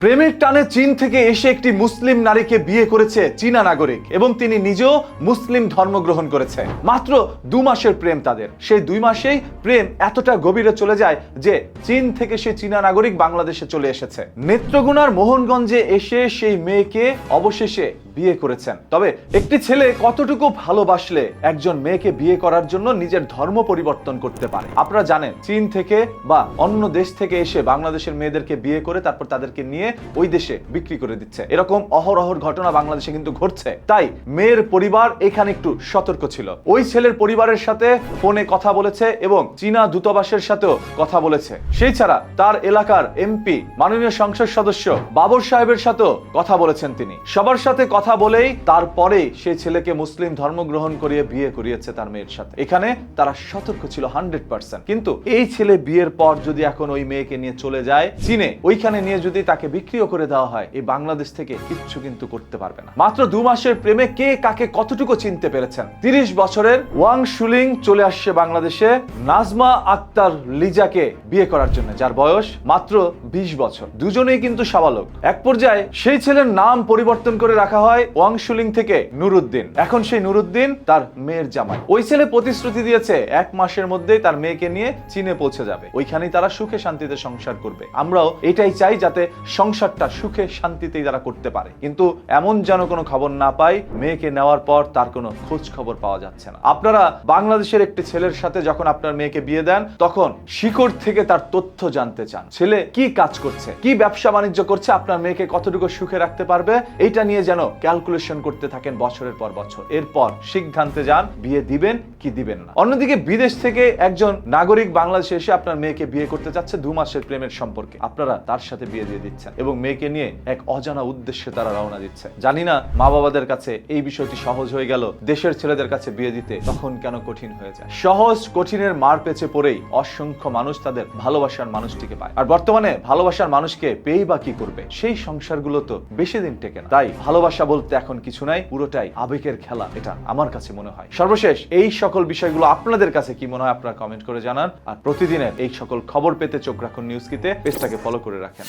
প্রেমের টানে চীন থেকে এসে একটি মুসলিম নারীকে বিয়ে করেছে চীনা নাগরিক এবং তিনি নিজেও মুসলিম ধর্ম গ্রহণ করেছে। মাত্র 2 মাসের প্রেম তাদের। সেই 2 মাসেই প্রেম এতটা গভীরে চলে যায় যে চীন থেকে সে চীনা নাগরিক বাংলাদেশে চলে এসেছে। নেত্রকোনার মোহনগঞ্জে এসে সেই মেয়েকে অবশেষে বিয়ে করেছেন। তবে একটি ছেলে কতটুকু ভালোবাসলে একজন মেয়েকে বিয়ে করার জন্য নিজের ধর্ম পরিবর্তন করতে পারে? আপনারা জানেন, চীন থেকে বা অন্য দেশ থেকে এসে বাংলাদেশের মেয়েদেরকে বিয়ে করে তারপর তাদেরকে নিয়ে ওই দেশে বিক্রি করে দিচ্ছে। এরকম অহরহর ঘটনা বাংলাদেশে কিন্তু ঘটছে। তাই মেয়ের পরিবার এখানে একটু সতর্ক ছিল। ওই ছেলের পরিবারের সাথে ফোনে কথা বলেছে এবং চীনা দূতাবাসের সাথেও কথা বলেছে। সেই ছাড়া তার এলাকার এমপি, মাননীয় সংসদ সদস্য বাবর সাহেবের সাথেও কথা বলেছেন তিনি। সবার সাথে কথা বলেই তারপরে সেই ছেলেকে মুসলিম ধর্ম গ্রহণ করিয়ে বিয়ে করিয়েছে তার মেয়ের সাথে। এখানে তারা সতর্ক ছিল 100%। কিন্তু এই ছেলে বিয়ের পর যদি এখন ওই মেয়েকে নিয়ে চলে যায় চীনে, ওইখানে নিয়ে যদি তাকে বিক্রিও করে দেওয়া হয়, এই বাংলাদেশ থেকে কিচ্ছু কিন্তু করতে পারবে না। মাত্র 2 মাসের প্রেমে কে কাকে কতটুকু চিনতে পেরেছেন। 30 বছরের ওয়াং শুলিং চলে আসছে বাংলাদেশে নাজমা আক্তার লিজাকে বিয়ে করার জন্য, যার বয়স মাত্র 20 বছর। দুজনেই কিন্তু সাবালক। এক পর্যায়ে সেই ছেলের নাম পরিবর্তন করে রাখা হয় ওয়াং শুলিং থেকে নুরুদ্দিন। এখন সেই নুরুদ্দিন তার মেয়ের জামাই। ওই ছেলে প্রতিশ্রুতি দিয়েছে 1 মাসের মধ্যেই তার মেয়েকে নিয়ে চীনে পৌঁছে যাবে, ওইখানেই তারা সুখে শান্তিতে সংসার করবে। আমরাও এটাই চাই, যাতে সংসারটা সুখে শান্তিতেই তারা করতে পারে। কিন্তু এমন যেন কোনো খবর না পাই, মেয়েকে নেওয়ার পর তার কোনো খোঁজ খবর পাওয়া যাচ্ছে না। আপনারা বাংলাদেশের একটি ছেলের সাথে যখন আপনার মেয়েকে বিয়ে দেন, তখন শিকড় থেকে তার তথ্য জানতে চান। ছেলে কি কাজ করছে, কি ব্যবসা বাণিজ্য করছে, আপনার মেয়েকে কতটুকু সুখে রাখতে পারবে, এইটা নিয়ে যেন ক্যালকুলেশন করতে থাকেন বছরের পর বছর। এরপর সিদ্ধান্তে যান বিয়ে দিবেন কি দিবেন না। অন্যদিকে বিদেশ থেকে একজন নাগরিক বাংলাদেশে এসে আপনার মেয়েকে বিয়ে করতে চাচ্ছে 2 মাসের প্রেমের সম্পর্কে। আপনারা তার সাথে বিয়ে দিয়ে দিচ্ছেন এবং মেয়েকে নিয়ে এক অজানা উদ্দেশ্যে তারা রওনা দিচ্ছে। জানি না মা বাবাদের কাছে এই বিষয়টি সহজ হয়ে গেল, দেশের ছেলেদের কাছে বিয়ে দিতে তখন কেন কঠিন হয়ে যায়। সহজ কঠিনের মার পেছে পড়েই অসংখ্য মানুষ তাদের ভালোবাসার মানুষটিকে পায়। আর বর্তমানে ভালোবাসার মানুষকে পেয়েই বা কি করবে? সেই সংসারগুলো তো বেশি দিন টেকে না। তাই ভালোবাসা বলতে এখন কিছু নাই, পুরোটাই আবেগের খেলা, এটা আমার কাছে মনে হয়। সর্বশেষ এই সকল বিষয়গুলো আপনাদের কাছে কি মনে হয় আপনারা কমেন্ট করে জানান। আর প্রতিদিনের এই সকল খবর পেতে চোখ রাখুন নিউজ কিতে, পেজটাকে ফলো করে রাখেন।